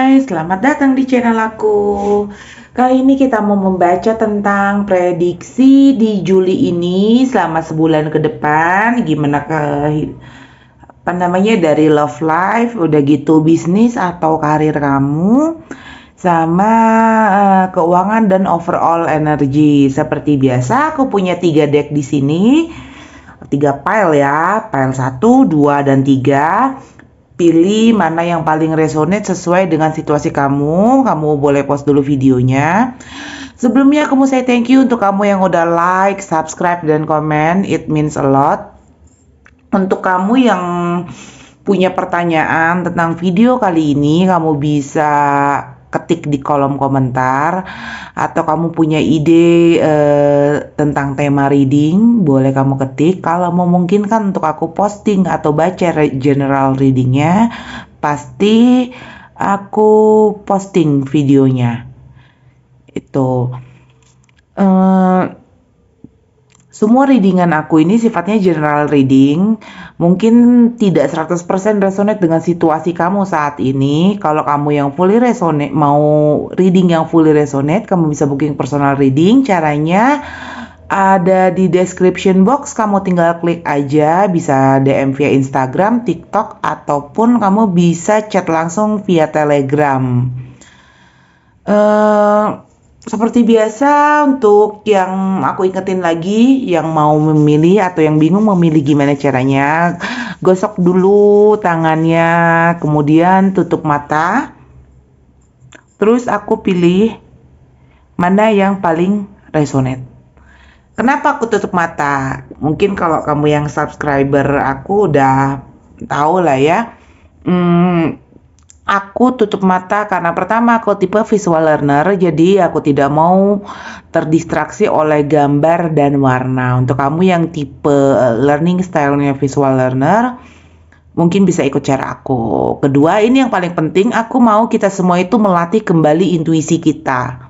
Hai, selamat datang di channel aku. Kali ini kita mau membaca tentang prediksi di Juli ini selama sebulan ke depan. Gimana dari love life, udah gitu bisnis atau karir kamu, sama keuangan dan overall energi. Seperti biasa, aku punya 3 deck di sini. 3 pile ya, pile 1, 2, dan 3. Pilih mana yang paling resonate sesuai dengan situasi kamu. Kamu boleh pause dulu videonya. Sebelumnya aku mau say thank you untuk kamu yang udah like, subscribe, dan komen. It means a lot. Untuk kamu yang punya pertanyaan tentang video kali ini, kamu bisa ketik di kolom komentar, atau kamu punya ide tentang tema reading, boleh kamu ketik. Kalau memungkinkan untuk aku posting atau baca general readingnya, pasti aku posting videonya. Itu semua readingan aku ini sifatnya general reading, mungkin tidak 100% resonate dengan situasi kamu saat ini. Kalau kamu yang fully resonate, mau reading yang fully resonate, kamu bisa booking personal reading. Caranya ada di description box, kamu tinggal klik aja, bisa DM via Instagram, TikTok, ataupun kamu bisa chat langsung via Telegram. Seperti biasa, untuk yang aku ingetin lagi, yang mau memilih atau yang bingung memilih gimana caranya, gosok dulu tangannya, kemudian tutup mata, terus aku pilih mana yang paling resonate. Kenapa aku tutup mata? Mungkin kalau kamu yang subscriber aku udah tahu lah ya. Aku tutup mata karena pertama aku tipe visual learner, jadi aku tidak mau terdistraksi oleh gambar dan warna. Untuk kamu yang tipe learning style-nya visual learner, mungkin bisa ikut cara aku. Kedua, ini yang paling penting, aku mau kita semua itu melatih kembali intuisi kita.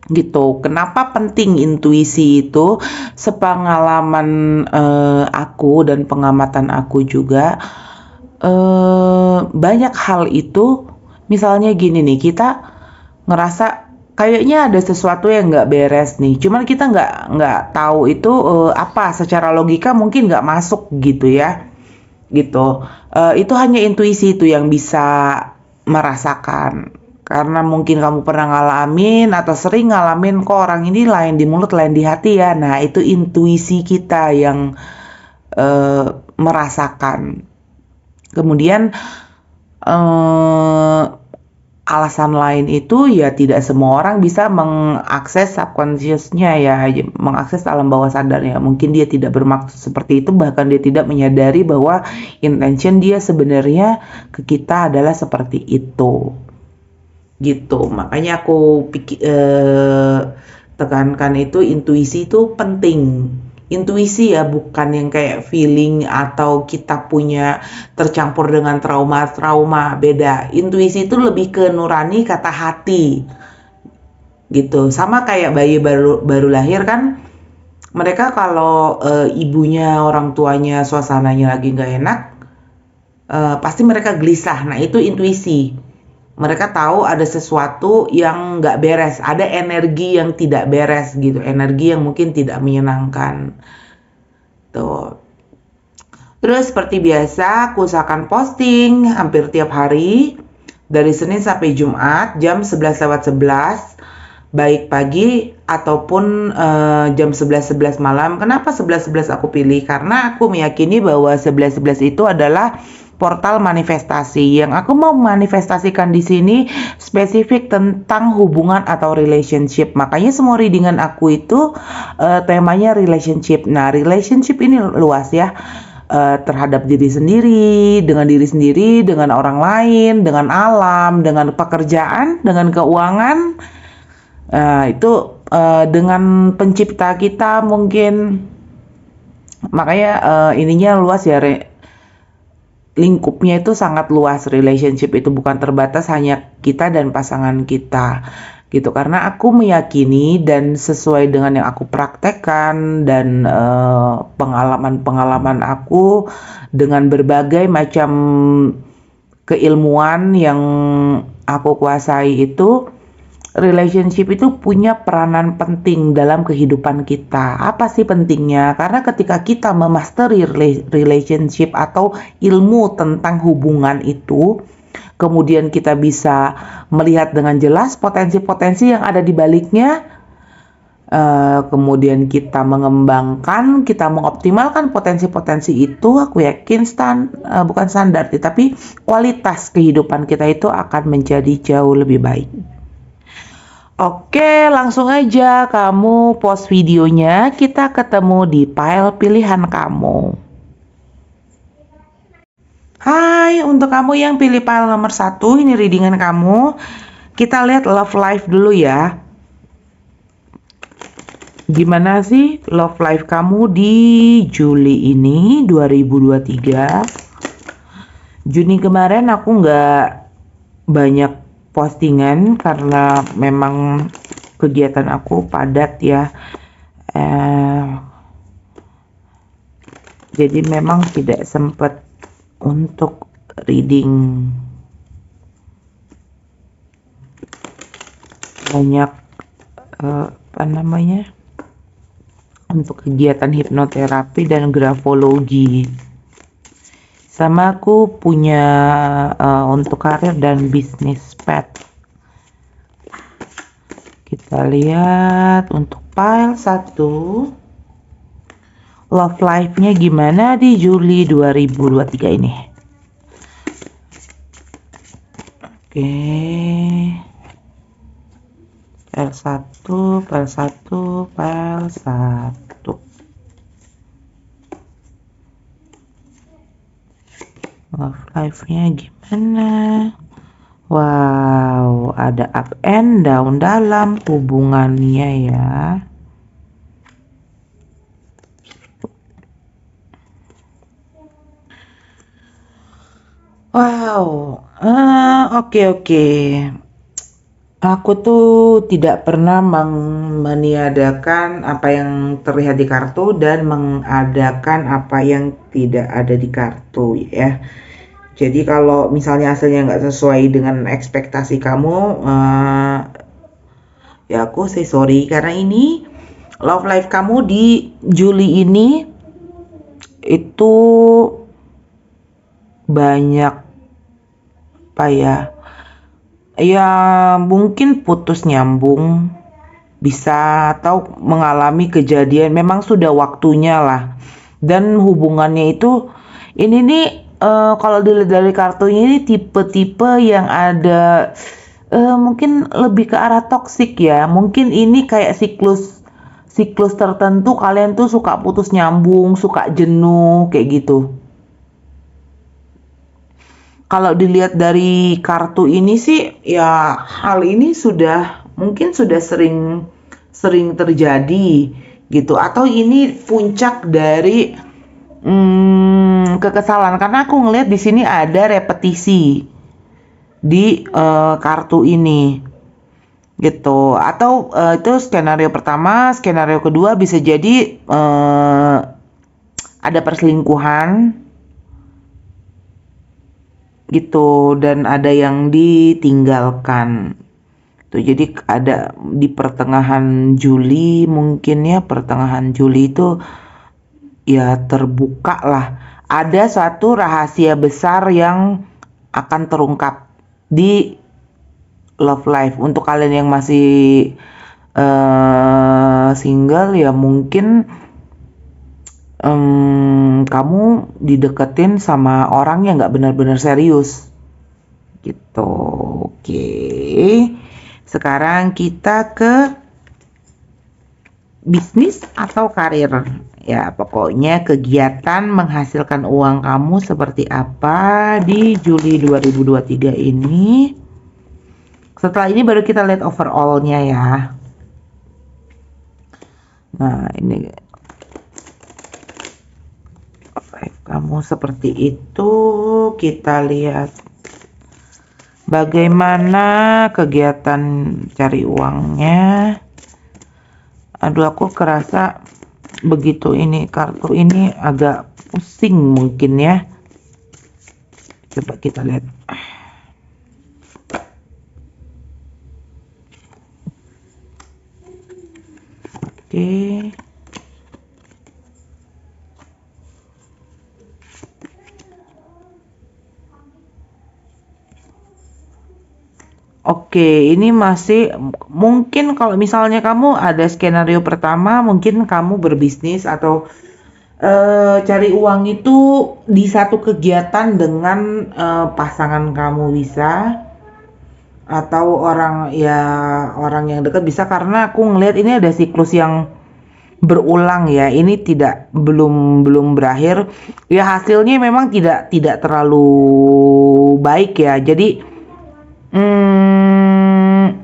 Gitu. Kenapa penting intuisi itu? Sepengalaman aku dan pengamatan aku juga, banyak hal itu, misalnya gini nih, kita ngerasa kayaknya ada sesuatu yang nggak beres nih, cuman kita nggak tahu itu apa, secara logika mungkin nggak masuk gitu ya, gitu. Itu hanya intuisi itu yang bisa merasakan, karena mungkin kamu pernah ngalamin atau sering ngalamin, kok orang ini lain di mulut lain di hati ya. Nah, itu intuisi kita yang merasakan. Kemudian alasan lain itu ya, tidak semua orang bisa mengakses subconsciousnya ya, mengakses alam bawah sadarnya. Mungkin dia tidak bermaksud seperti itu, bahkan dia tidak menyadari bahwa intention dia sebenarnya ke kita adalah seperti itu. Gitu. Makanya aku tekankan itu, intuisi itu penting. Intuisi ya, bukan yang kayak feeling atau kita punya tercampur dengan trauma-trauma, beda. Intuisi itu lebih ke nurani, kata hati. Gitu. Sama kayak bayi baru lahir kan, mereka kalau ibunya, orang tuanya suasananya lagi nggak enak, pasti mereka gelisah. Nah, itu intuisi. Mereka tahu ada sesuatu yang nggak beres, ada energi yang tidak beres gitu, energi yang mungkin tidak menyenangkan. Tuh. Terus seperti biasa, aku usahakan posting hampir tiap hari, dari Senin sampai Jumat, jam 11:11, baik pagi ataupun jam 11:11 malam. Kenapa 11:11 aku pilih? Karena aku meyakini bahwa 11:11 itu adalah portal manifestasi. Yang aku mau manifestasikan di sini spesifik tentang hubungan atau relationship. Makanya semua readingan aku itu temanya relationship. Nah, relationship ini luas ya. Terhadap diri sendiri, dengan orang lain, dengan alam, dengan pekerjaan, dengan keuangan, itu dengan pencipta kita mungkin. Makanya ininya luas ya, lingkupnya itu sangat luas. Relationship itu bukan terbatas hanya kita dan pasangan kita gitu, karena aku meyakini dan sesuai dengan yang aku praktekkan dan pengalaman-pengalaman aku dengan berbagai macam keilmuan yang aku kuasai itu, relationship itu punya peranan penting dalam kehidupan kita. Apa sih pentingnya? Karena ketika kita memasteri relationship atau ilmu tentang hubungan itu, kemudian kita bisa melihat dengan jelas potensi-potensi yang ada di baliknya, kemudian kita mengembangkan, kita mengoptimalkan potensi-potensi itu, aku yakin bukan standar, tapi kualitas kehidupan kita itu akan menjadi jauh lebih baik. Oke, langsung aja kamu post videonya, kita ketemu di file pilihan kamu. Hai, untuk kamu yang pilih file nomor 1, ini readingan kamu. Kita lihat love life dulu ya. Gimana sih love life kamu di Juli ini 2023? Juni kemarin aku nggak banyak postingan karena memang kegiatan aku padat ya. Jadi memang tidak sempat untuk reading banyak untuk kegiatan hipnoterapi dan grafologi. Sama aku punya untuk karir dan bisnis pet. Kita lihat untuk file 1, love life-nya gimana di Juli 2023 ini. Oke. File 1, file 1, file 1. Love life-nya gimana? Wow, ada up and down dalam hubungannya ya. Wow, oke. Aku tuh tidak pernah meniadakan apa yang terlihat di kartu dan mengadakan apa yang tidak ada di kartu ya. Jadi kalau misalnya hasilnya nggak sesuai dengan ekspektasi kamu, ya aku say sorry, karena ini love life kamu di Juli ini itu banyak apa ya mungkin putus nyambung bisa, atau mengalami kejadian memang sudah waktunya lah, dan hubungannya itu ini nih kalau dilihat dari kartunya ini tipe-tipe yang ada mungkin lebih ke arah toksik ya. Mungkin ini kayak siklus tertentu, kalian tuh suka putus nyambung, suka jenuh kayak gitu. Kalau dilihat dari kartu ini sih ya hal ini mungkin sudah sering terjadi gitu, atau ini puncak dari kekesalan, karena aku ngelihat di sini ada repetisi di kartu ini gitu, atau itu skenario pertama. Skenario kedua bisa jadi ada perselingkuhan gitu, dan ada yang ditinggalkan tuh. Jadi ada di pertengahan Juli, mungkin ya pertengahan Juli itu ya terbuka lah, ada satu rahasia besar yang akan terungkap di love life. Untuk kalian yang masih single ya mungkin kamu dideketin sama orang yang nggak benar-benar serius gitu. Oke, sekarang kita ke bisnis atau karir ya. Pokoknya kegiatan menghasilkan uang kamu seperti apa di Juli 2023 ini. Setelah ini baru kita lihat overall-nya ya. Nah, ini kamu seperti itu. Kita lihat bagaimana kegiatan cari uangnya. Aduh, aku kerasa begitu ini kartu ini agak pusing mungkin ya. Coba kita lihat. Oke, ini masih mungkin kalau misalnya kamu ada skenario pertama, mungkin kamu berbisnis atau cari uang itu di satu kegiatan dengan pasangan kamu bisa, atau orang yang dekat bisa, karena aku ngelihat ini ada siklus yang berulang ya. Ini belum belum berakhir. Ya hasilnya memang tidak terlalu baik ya. Jadi hmm,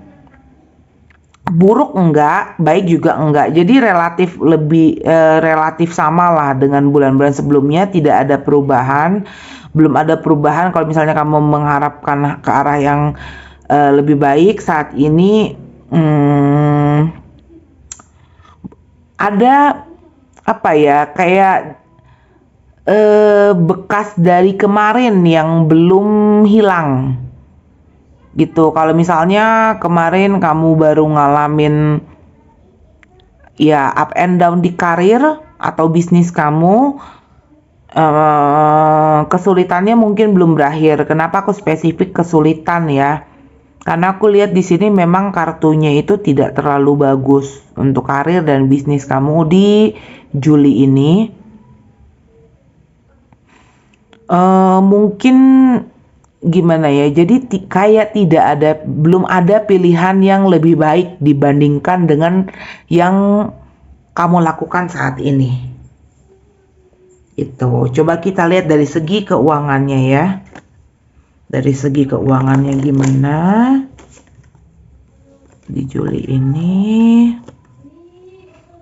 buruk enggak, baik juga enggak. Jadi relatif sama lah dengan bulan-bulan sebelumnya, tidak ada perubahan, belum ada perubahan. Kalau misalnya kamu mengharapkan ke arah yang lebih baik saat ini, ada apa ya, kayak bekas dari kemarin yang belum hilang gitu. Kalau misalnya kemarin kamu baru ngalamin ya up and down di karir atau bisnis kamu, kesulitannya mungkin belum berakhir. Kenapa aku spesifik kesulitan ya? Karena aku lihat di sini memang kartunya itu tidak terlalu bagus untuk karir dan bisnis kamu di Juli ini. Mungkin gimana ya? Jadi kayak belum ada pilihan yang lebih baik dibandingkan dengan yang kamu lakukan saat ini. Itu. Coba kita lihat dari segi keuangannya ya. Dari segi keuangannya gimana di Juli ini.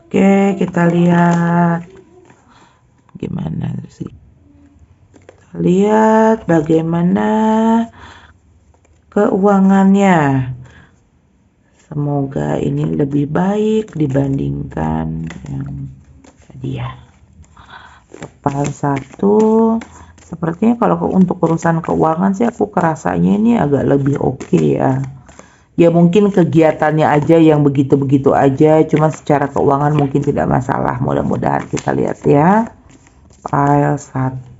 Oke, kita lihat gimana sih. Kita lihat bagaimana keuangannya. Semoga ini lebih baik dibandingkan yang tadi ya. File 1. Sepertinya kalau untuk urusan keuangan sih aku kerasanya ini agak lebih oke ya. Ya mungkin kegiatannya aja yang begitu-begitu aja, cuma secara keuangan mungkin tidak masalah. Mudah-mudahan kita lihat ya. File 1.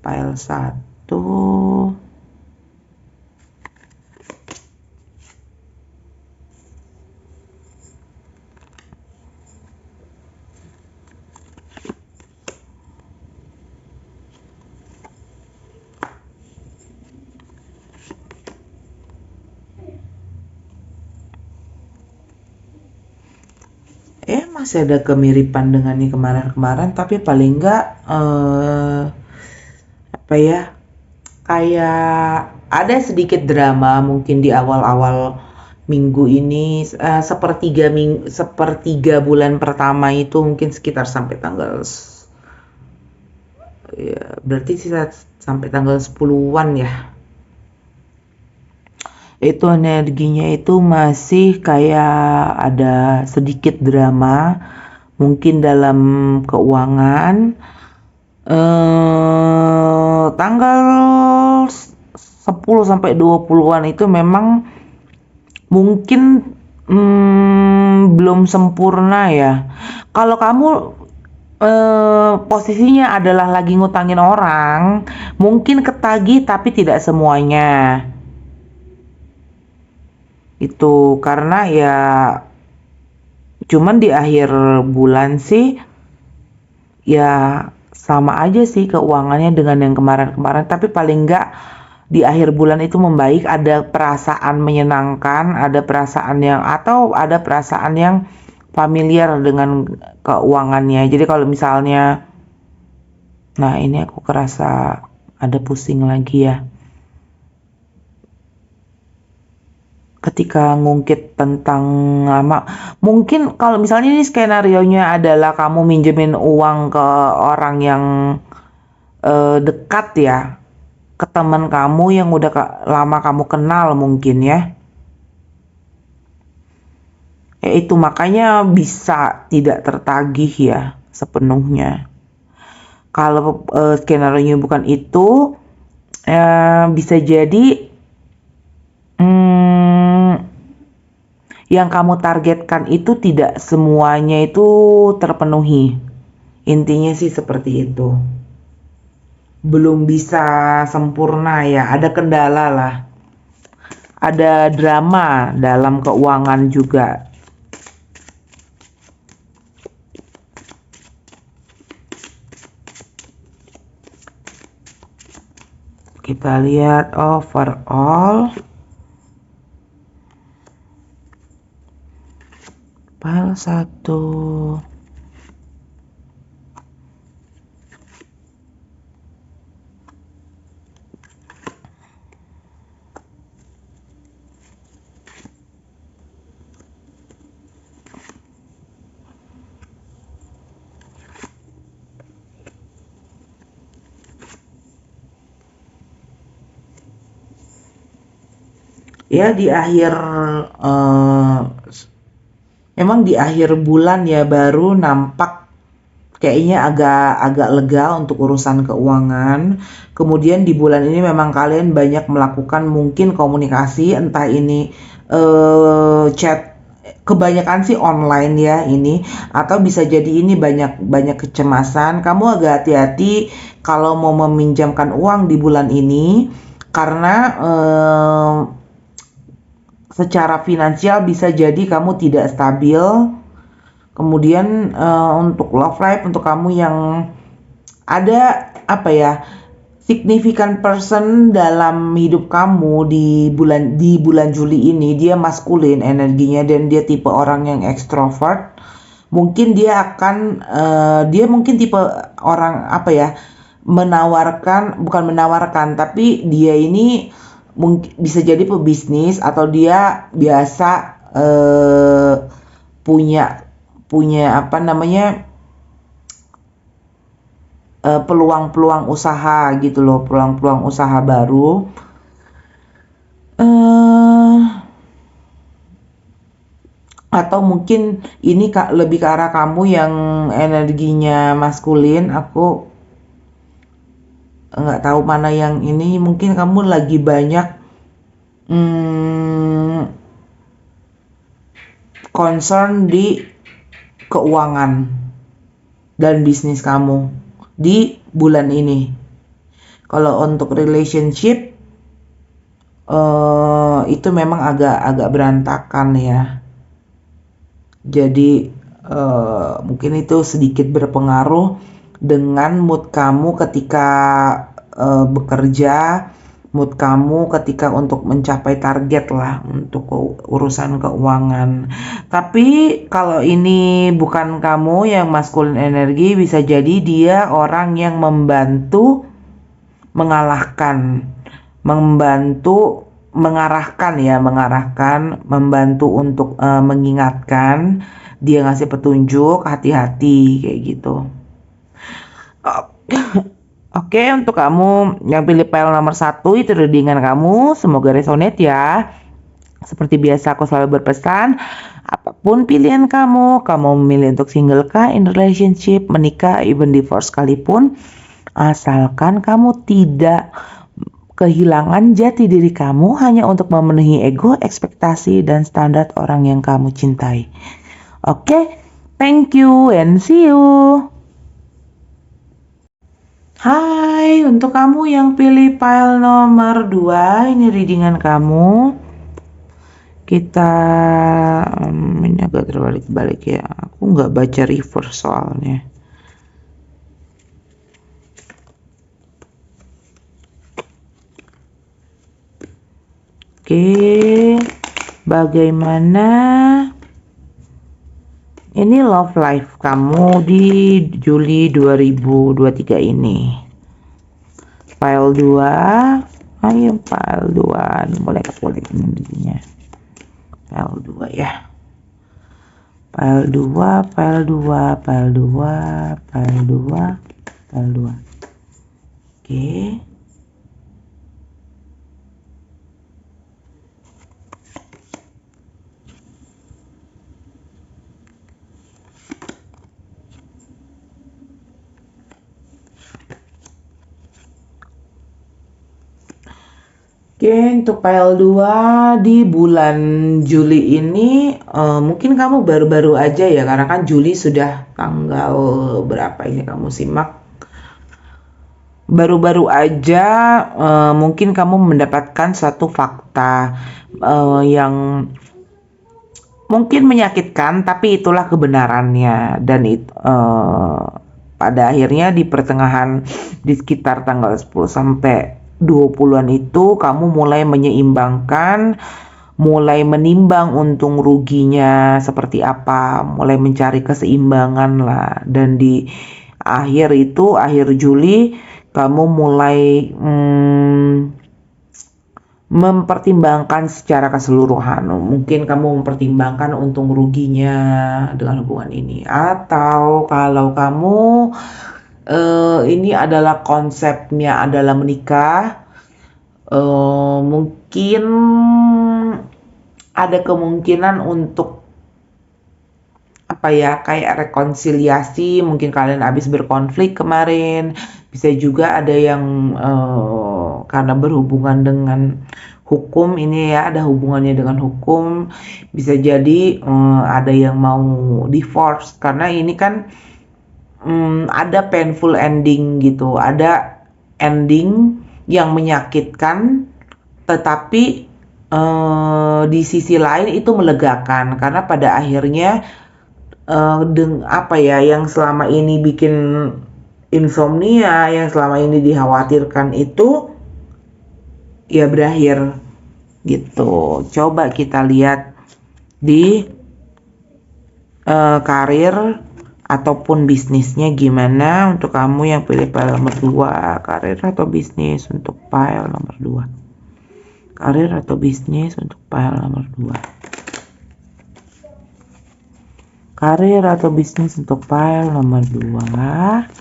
File 1. Masih ada kemiripan dengan yang kemarin-kemarin, tapi paling enggak apa ya, kayak ada sedikit drama mungkin di awal-awal minggu ini, sepertiga bulan pertama itu mungkin sekitar sampai tanggal ya, berarti sampai tanggal 10-an ya. Itu energinya itu masih kayak ada sedikit drama mungkin dalam keuangan. Tanggal 10 sampai 20-an itu memang mungkin belum sempurna ya. Kalau kamu posisinya adalah lagi ngutangin orang, mungkin ketagih tapi tidak semuanya. Itu karena ya cuman di akhir bulan sih ya sama aja sih keuangannya dengan yang kemarin-kemarin, tapi paling enggak di akhir bulan itu membaik, ada perasaan menyenangkan, ada perasaan yang familiar dengan keuangannya. Jadi kalau misalnya, nah ini aku kerasa ada pusing lagi ya. Ketika ngungkit tentang lama, mungkin kalau misalnya ini skenarionya adalah kamu minjemin uang ke orang yang dekat ya, ke teman kamu yang udah lama kamu kenal mungkin ya. Itu makanya bisa tidak tertagih ya sepenuhnya. Kalau skenario bukan itu, bisa jadi yang kamu targetkan itu tidak semuanya itu terpenuhi. Intinya sih seperti itu. Belum bisa sempurna ya, ada kendala lah. Ada drama dalam keuangan juga. Kita lihat overall. File 1. Ya di akhir emang di akhir bulan ya baru nampak kayaknya agak lega untuk urusan keuangan. Kemudian di bulan ini memang kalian banyak melakukan mungkin komunikasi, entah ini chat, kebanyakan sih online ya ini, atau bisa jadi ini banyak kecemasan. Kamu agak hati-hati kalau mau meminjamkan uang di bulan ini karena secara finansial bisa jadi kamu tidak stabil. Kemudian untuk love life, untuk kamu yang ada apa ya, significant person dalam hidup kamu di bulan Juli ini, dia maskulin energinya dan dia tipe orang yang ekstrovert. Mungkin dia akan dia mungkin tipe orang apa ya, bukan menawarkan, tapi dia ini mungkin bisa jadi pebisnis atau dia biasa punya punya apa namanya peluang-peluang usaha gitu loh, peluang-peluang usaha baru. Atau mungkin ini lebih ke arah kamu yang energinya maskulin. Aku nggak tahu mana yang ini. Mungkin kamu lagi banyak concern di keuangan dan bisnis kamu di bulan ini. Kalau untuk relationship itu memang agak berantakan ya. Jadi mungkin itu sedikit berpengaruh dengan mood kamu ketika bekerja, mood kamu ketika untuk mencapai target lah untuk urusan keuangan. Tapi kalau ini bukan kamu yang maskulin energi, bisa jadi dia orang yang membantu mengarahkan, membantu untuk mengingatkan, dia ngasih petunjuk, hati-hati kayak gitu. Oke, untuk kamu yang pilih file nomor 1, itu readingan kamu, semoga resonate ya. Seperti biasa aku selalu berpesan, apapun pilihan kamu memilih untuk single kah, in relationship, menikah, even divorce sekalipun, asalkan kamu tidak kehilangan jati diri kamu hanya untuk memenuhi ego, ekspektasi, dan standar orang yang kamu cintai. Oke, thank you and see you. Hai, untuk kamu yang pilih file nomor 2, ini readingan kamu. Kita ini agak terbalik-balik ya. Aku nggak baca reverse soalnya. Oke, bagaimana ini love life kamu di Juli 2023 ini? File 2, ayo file 2, ini boleh ini intinya. File 2 ya. File 2, file 2, file 2, file 2, file 2. Oke. Oke, untuk file 2 di bulan Juli ini mungkin kamu baru-baru aja ya, karena kan Juli sudah tanggal berapa ini kamu simak. Baru-baru aja mungkin kamu mendapatkan suatu fakta yang mungkin menyakitkan, tapi itulah kebenarannya. Dan pada akhirnya di pertengahan, di sekitar tanggal 10 sampai 20-an itu kamu mulai menyeimbangkan, mulai menimbang untung ruginya seperti apa, mulai mencari keseimbangan lah. Dan di akhir Juli kamu mulai mempertimbangkan secara keseluruhan. Mungkin kamu mempertimbangkan untung ruginya dengan hubungan ini. Atau kalau kamu ini adalah konsepnya adalah menikah, mungkin ada kemungkinan untuk kayak rekonsiliasi. Mungkin kalian habis berkonflik kemarin, bisa juga ada yang karena berhubungan dengan hukum ini ya, ada hubungannya dengan hukum, bisa jadi ada yang mau divorce, karena ini kan ada painful ending gitu, ada ending yang menyakitkan, tetapi di sisi lain itu melegakan, karena pada akhirnya yang selama ini bikin insomnia, yang selama ini dikhawatirkan itu ya berakhir gitu. Coba kita lihat di karir ataupun bisnisnya gimana untuk kamu yang pilih file nomor 2, karir atau bisnis untuk file nomor 2. Karir atau bisnis untuk file nomor 2. Karir atau bisnis untuk file nomor 2.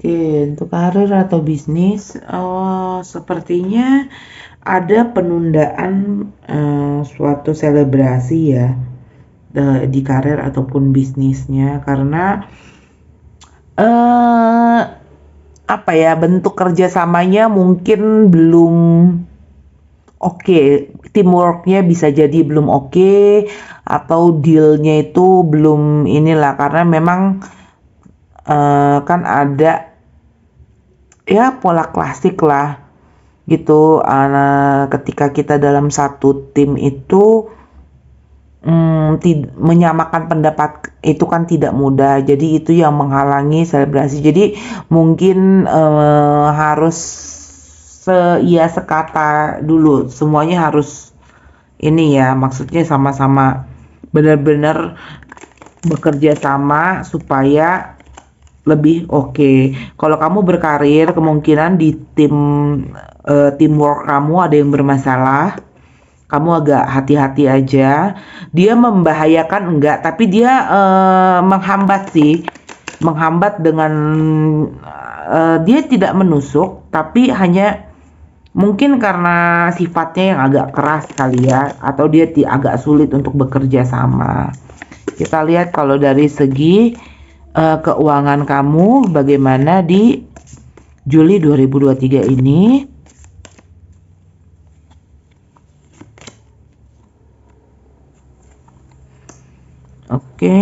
Oke, untuk karir atau bisnis, sepertinya ada penundaan suatu selebrasi ya di karir ataupun bisnisnya, karena bentuk kerjasamanya mungkin belum oke, teamworknya bisa jadi belum oke, atau dealnya itu belum inilah, karena memang kan ada ya pola klasik lah gitu, ketika kita dalam satu tim itu menyamakan pendapat itu kan tidak mudah, jadi itu yang menghalangi selebrasi. Jadi mungkin harus sekata dulu, semuanya harus ini ya, maksudnya sama-sama benar-benar bekerja sama supaya lebih oke. Kalau kamu berkarir, kemungkinan di teamwork kamu ada yang bermasalah. Kamu agak hati-hati aja. Dia membahayakan enggak, tapi dia menghambat sih. Menghambat dengan dia tidak menusuk, tapi hanya mungkin karena sifatnya yang agak keras kali ya, atau dia agak sulit untuk bekerja sama. Kita lihat kalau dari segi keuangan kamu bagaimana di Juli 2023 ini. Oke.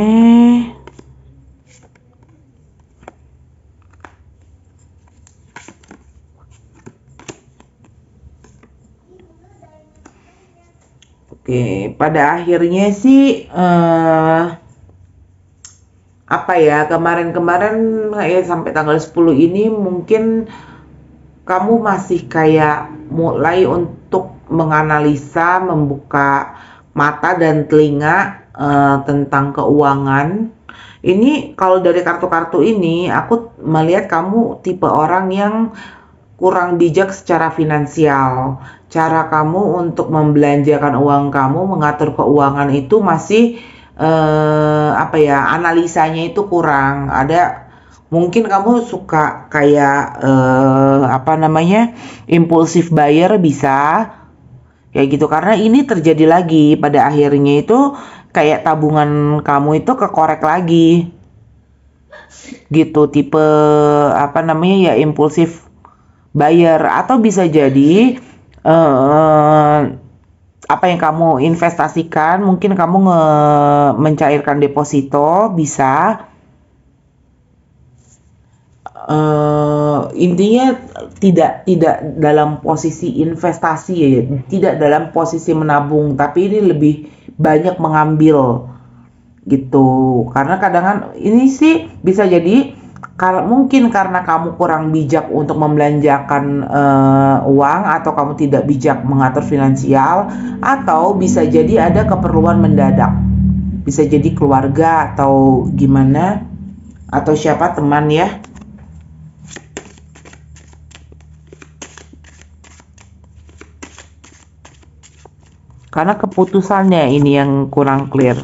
Oke, pada akhirnya sih kemarin-kemarin ya sampai tanggal 10 ini mungkin kamu masih kayak mulai untuk menganalisa, membuka mata dan telinga tentang keuangan, Ini kalau dari kartu-kartu ini, aku melihat kamu tipe orang yang kurang bijak secara finansial. Cara kamu untuk membelanjakan uang kamu, mengatur keuangan itu masih apa ya, analisanya itu kurang. Ada mungkin kamu suka kayak apa namanya, impulsif buyer bisa kayak gitu, karena ini terjadi lagi pada akhirnya itu kayak tabungan kamu itu kekorek lagi gitu, tipe apa namanya ya, impulsif buyer. Atau bisa jadi eh, apa yang kamu investasikan, mungkin kamu mencairkan deposito bisa. Intinya tidak dalam posisi investasi ya, tidak dalam posisi menabung, tapi ini lebih banyak mengambil gitu. Karena kadang kan ini sih bisa jadi kalau mungkin karena kamu kurang bijak untuk membelanjakan uang, atau kamu tidak bijak mengatur finansial, atau bisa jadi ada keperluan mendadak. Bisa jadi keluarga atau gimana, atau siapa teman ya. Karena keputusannya ini yang kurang clear.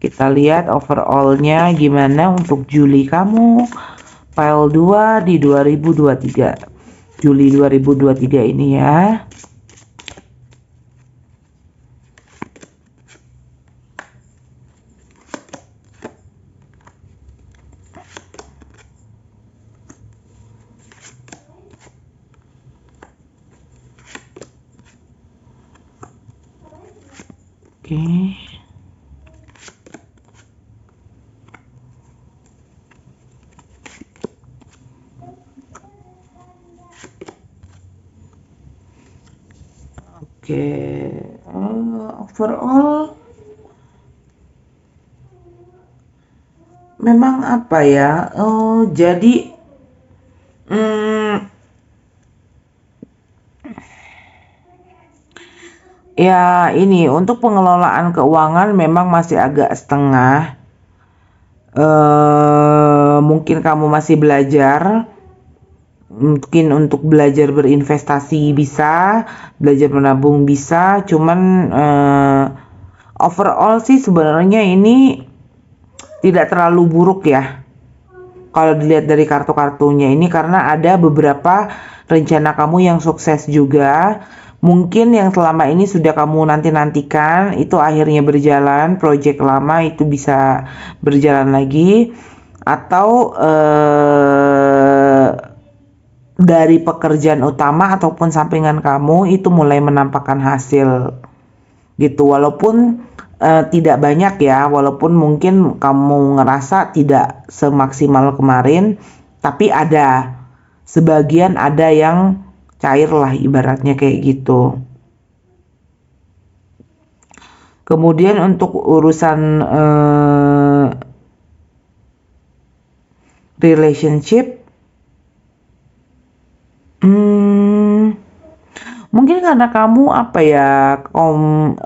Kita lihat overall-nya gimana untuk Juli kamu. File 2 di 2023. Juli 2023 ini ya. Oke. Oke, overall memang apa ya? Jadi ya ini untuk pengelolaan keuangan memang masih agak setengah. Mungkin kamu masih belajar. Mungkin untuk belajar berinvestasi bisa, belajar menabung bisa, cuman overall sih sebenarnya ini tidak terlalu buruk ya kalau dilihat dari kartu-kartunya ini, karena ada beberapa rencana kamu yang sukses juga. Mungkin yang selama ini sudah kamu nanti-nantikan itu akhirnya berjalan, proyek lama itu bisa berjalan lagi, atau dari pekerjaan utama ataupun sampingan kamu itu mulai menampakkan hasil gitu. Walaupun tidak banyak ya, walaupun mungkin kamu ngerasa tidak semaksimal kemarin, tapi ada sebagian ada yang cair lah ibaratnya kayak gitu. Kemudian untuk urusan relationship, mungkin karena kamu apa ya,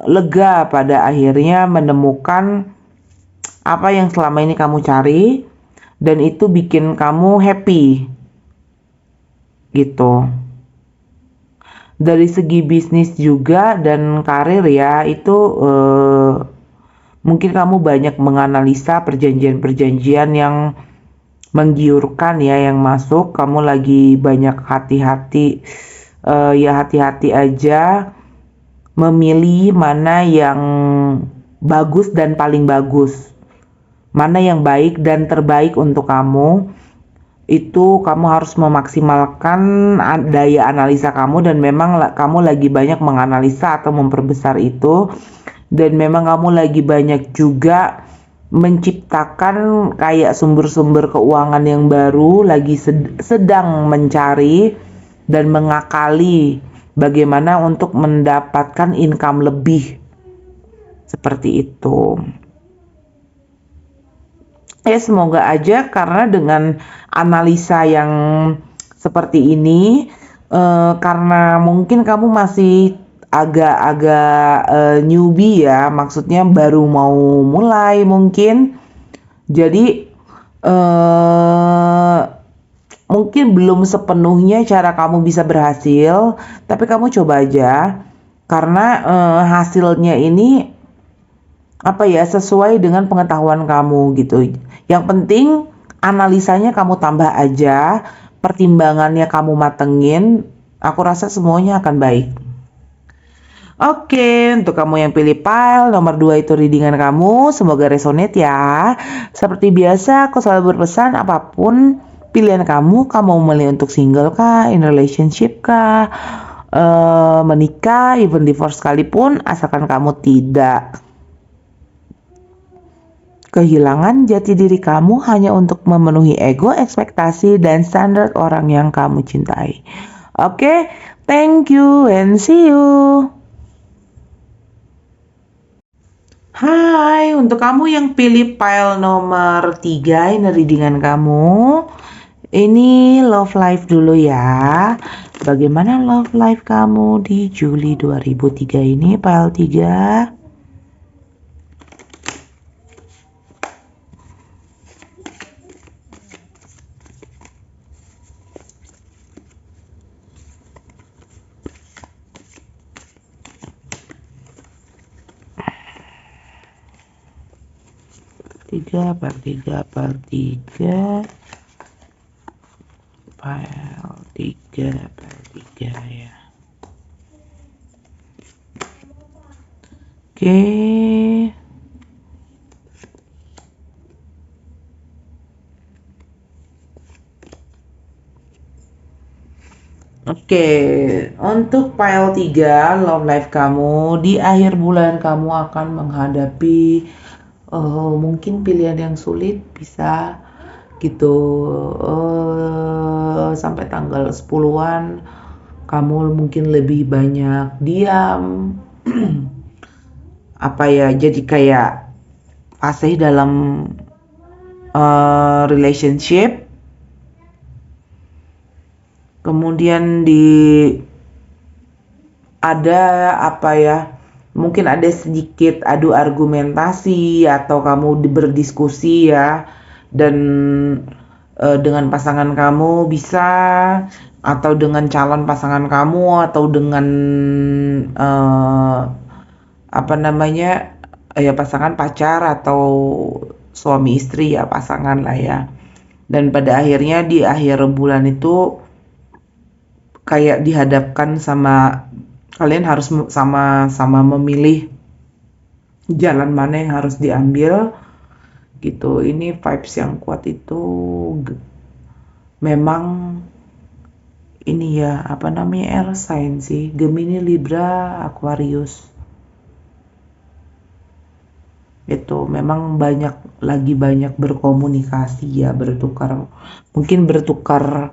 lega pada akhirnya menemukan apa yang selama ini kamu cari, dan itu bikin kamu happy gitu. Dari segi bisnis juga dan karir ya, itu mungkin kamu banyak menganalisa perjanjian-perjanjian yang menggiurkan ya yang masuk. Kamu lagi banyak hati-hati, ya hati-hati aja memilih mana yang bagus dan paling bagus, mana yang baik dan terbaik untuk kamu. Itu kamu harus memaksimalkan daya analisa kamu, dan memang kamu lagi banyak menganalisa atau memperbesar itu, dan memang kamu lagi banyak juga menciptakan kayak sumber-sumber keuangan yang baru, lagi sedang mencari dan mengakali bagaimana untuk mendapatkan income lebih, seperti itu. Ya semoga aja, karena dengan analisa yang seperti ini, karena mungkin kamu masih agak-agak newbie ya, maksudnya baru mau mulai mungkin. Jadi eh mungkin belum sepenuhnya cara kamu bisa berhasil, tapi kamu coba aja karena hasilnya ini apa ya sesuai dengan pengetahuan kamu gitu. Yang penting analisanya kamu tambah aja, pertimbangannya kamu matengin, aku rasa semuanya akan baik. Oke, untuk kamu yang pilih pile nomor 2 itu readingan kamu, semoga resonate ya. Seperti biasa, aku selalu berpesan apapun pilihan kamu memilih untuk single kah, in relationship kah, menikah, even divorce sekalipun, asalkan kamu tidak kehilangan jati diri kamu hanya untuk memenuhi ego, ekspektasi, dan standar orang yang kamu cintai. Oke, thank you and see you. Hai, untuk kamu yang pilih pile nomor 3 ini readingan kamu. Ini love life dulu ya. Bagaimana love life kamu di Juli 2003 ini pile 3? Tiga per tiga per tiga file 3 per 3 ya. Oke. Oke, untuk file 3 love life kamu di akhir bulan kamu akan menghadapi mungkin pilihan yang sulit bisa gitu sampai tanggal 10-an kamu mungkin lebih banyak diam apa ya jadi kayak fase dalam relationship, kemudian ada apa ya mungkin ada sedikit adu argumentasi atau kamu berdiskusi ya dan dengan pasangan kamu bisa atau dengan calon pasangan kamu atau dengan apa namanya ya pasangan pacar atau suami istri ya pasangan lah ya. Dan pada akhirnya di akhir bulan itu kayak dihadapkan sama kalian harus sama-sama memilih jalan mana yang harus diambil gitu. Ini vibes yang kuat itu memang ini ya apa namanya air sign sih, Gemini, Libra, Aquarius. Itu memang lagi banyak berkomunikasi ya, mungkin bertukar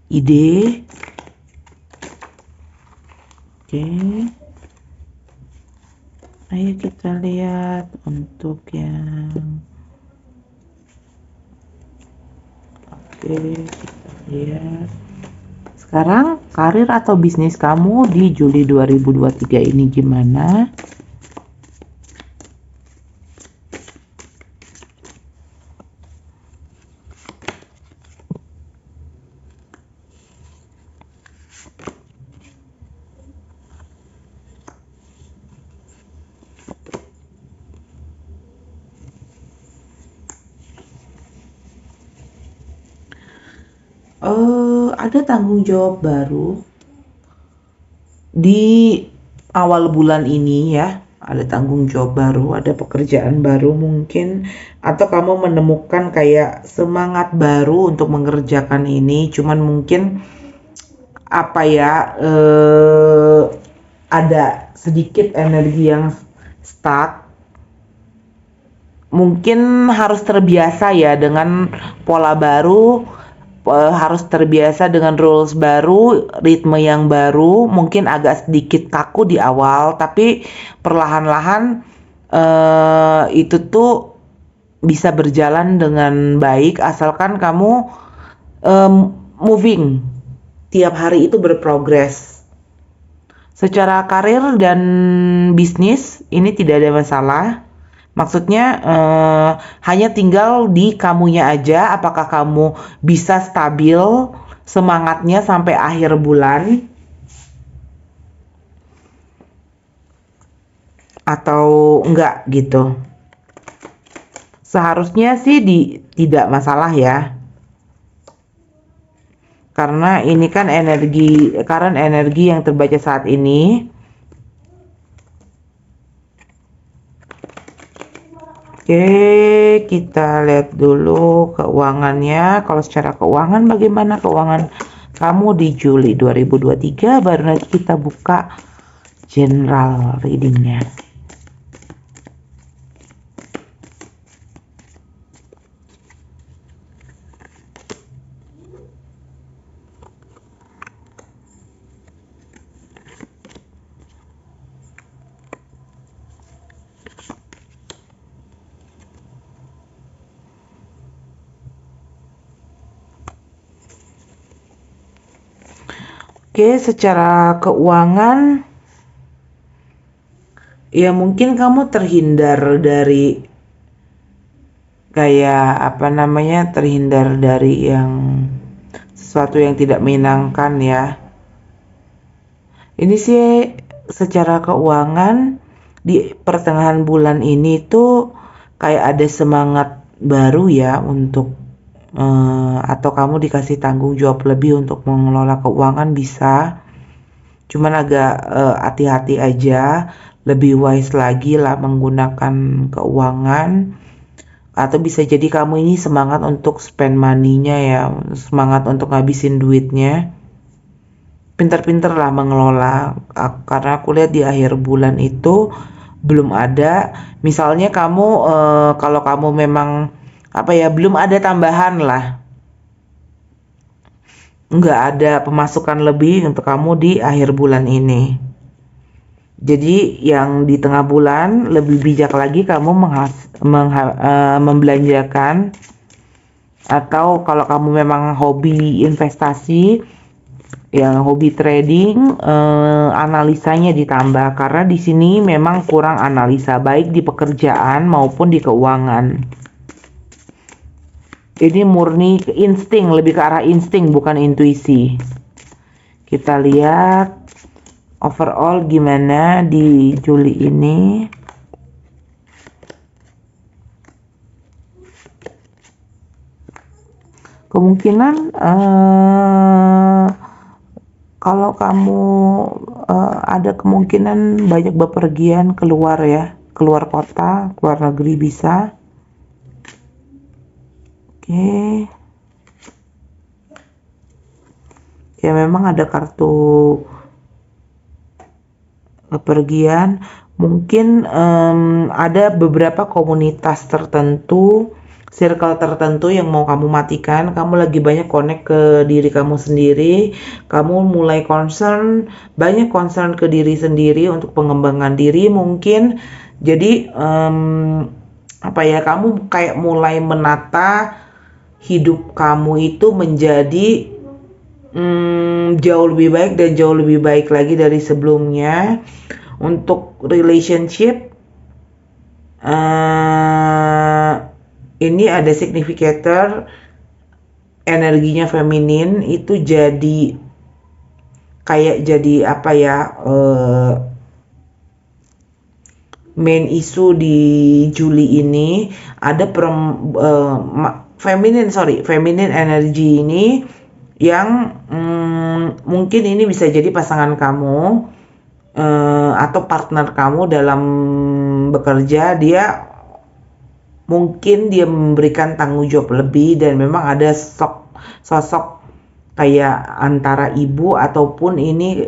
ide. Oke. Ayo kita lihat untuk yang oke, kita lihat. Sekarang karir atau bisnis kamu di Juli 2023 ini gimana? Ada tanggung jawab baru di awal bulan ini ya. Ada tanggung jawab baru, ada pekerjaan baru mungkin, atau kamu menemukan kayak semangat baru untuk mengerjakan ini. Cuman mungkin apa ya ada sedikit energi yang stuck. Mungkin harus terbiasa ya dengan pola baru, harus terbiasa dengan rules baru, ritme yang baru, mungkin agak sedikit kaku di awal, tapi perlahan-lahan itu tuh bisa berjalan dengan baik asalkan kamu moving, tiap hari itu berprogres. Secara karir dan bisnis ini tidak ada masalah. Maksudnya hanya tinggal di kamunya aja, apakah kamu bisa stabil semangatnya sampai akhir bulan atau enggak gitu. Seharusnya sih tidak masalah ya. Karena ini kan current energi yang terbaca saat ini. Oke, kita lihat dulu keuangannya. Kalau secara keuangan, bagaimana keuangan kamu di Juli 2023? Baru nanti kita buka general readingnya. Oke, secara keuangan, ya mungkin kamu terhindar dari terhindar dari sesuatu yang tidak menyenangkan ya. Ini sih secara keuangan di pertengahan bulan ini tuh kayak ada semangat baru ya untuk atau kamu dikasih tanggung jawab lebih untuk mengelola keuangan bisa. Cuman agak hati-hati aja, lebih wise lagi lah menggunakan keuangan. Atau bisa jadi kamu ini semangat untuk spend money-nya ya, semangat untuk ngabisin duitnya. Pinter-pinter lah mengelola, karena aku lihat di akhir bulan itu belum ada. Misalnya kamu kalau kamu memang belum ada tambahan lah, nggak ada pemasukan lebih untuk kamu di akhir bulan ini. Jadi yang di tengah bulan lebih bijak lagi kamu membelanjakan, atau kalau kamu memang hobi investasi, yang hobi trading, analisanya ditambah karena di sini memang kurang analisa baik di pekerjaan maupun di keuangan. Ini murni insting, lebih ke arah insting bukan intuisi. Kita lihat overall gimana di Juli ini. Kemungkinan kalau kamu ada kemungkinan banyak bepergian keluar ya, keluar kota, keluar negeri bisa. Oke. Ya memang ada kartu bepergian. Mungkin ada beberapa komunitas tertentu, circle tertentu yang mau kamu matikan. Kamu lagi banyak connect ke diri kamu sendiri. Kamu mulai banyak concern ke diri sendiri untuk pengembangan diri mungkin. Jadi kamu kayak mulai menata hidup kamu itu menjadi jauh lebih baik dan jauh lebih baik lagi dari sebelumnya. Untuk relationship, ini ada significator energinya feminin itu jadi main isu di Juli ini. Ada feminine energy ini yang mungkin ini bisa jadi pasangan kamu atau partner kamu dalam bekerja. Mungkin dia memberikan tanggung jawab lebih dan memang ada sosok kayak antara ibu ataupun ini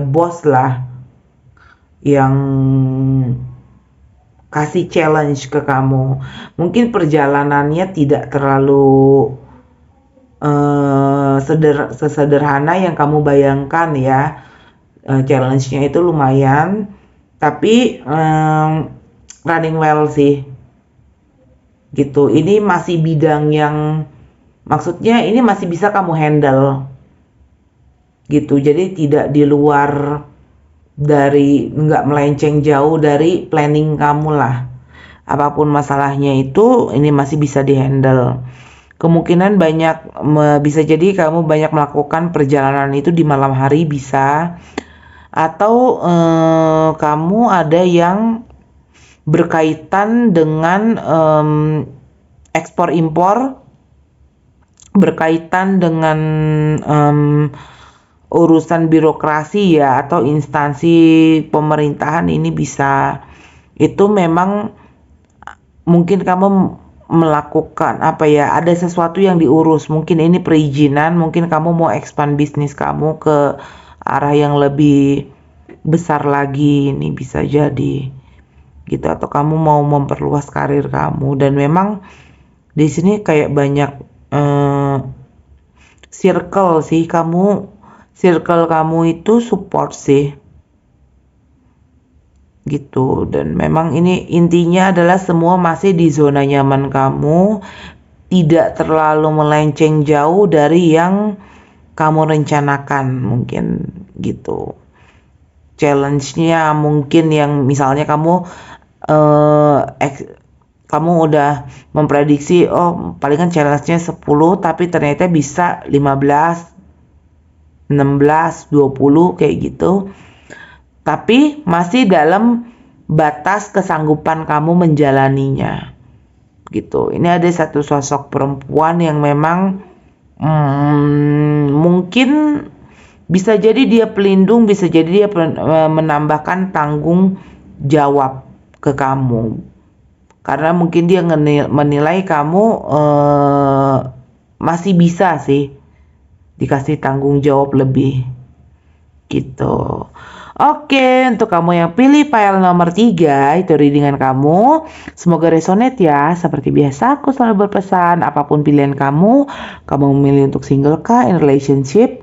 bos lah yang kasih challenge ke kamu. Mungkin perjalanannya tidak terlalu sesederhana yang kamu bayangkan ya. Challenge-nya itu lumayan, tapi running well sih gitu. Ini masih bidang yang maksudnya ini masih bisa kamu handle gitu. Jadi tidak di luar dari, nggak melenceng jauh dari planning kamu lah. apapun masalahnya itu ini masih bisa dihandle. Kemungkinan banyak bisa jadi kamu banyak melakukan perjalanan itu di malam hari bisa, atau kamu ada yang berkaitan dengan ekspor impor, berkaitan dengan urusan birokrasi ya, atau instansi pemerintahan ini bisa. Itu memang mungkin kamu melakukan apa ya, ada sesuatu yang diurus, mungkin ini perizinan, mungkin kamu mau expand bisnis kamu ke arah yang lebih besar lagi, ini bisa jadi gitu, atau kamu mau memperluas karir kamu. Dan memang di sini kayak banyak circle sih, circle kamu itu support sih gitu. Dan memang ini intinya adalah semua masih di zona nyaman kamu, tidak terlalu melenceng jauh dari yang kamu rencanakan mungkin gitu. Challenge-nya mungkin yang misalnya kamu udah memprediksi palingan challenge-nya 10, tapi ternyata bisa 15, 16, 20 kayak gitu. Tapi masih dalam batas kesanggupan kamu menjalaninya gitu. Ini ada satu sosok perempuan yang memang mungkin bisa jadi dia pelindung, bisa jadi dia menambahkan tanggung jawab ke kamu, karena mungkin dia menilai kamu masih bisa sih dikasih tanggung jawab lebih gitu. Oke, untuk kamu yang pilih file nomor 3, itu readingan kamu. Semoga resonate ya. Seperti biasa, aku selalu berpesan, apapun pilihan kamu memilih untuk single kah, in relationship,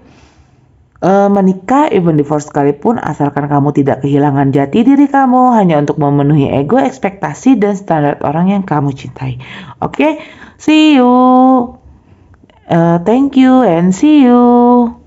menikah, even divorce sekalipun, asalkan kamu tidak kehilangan jati diri kamu hanya untuk memenuhi ego, ekspektasi, dan standar orang yang kamu cintai. Oke, see you. Thank you and see you.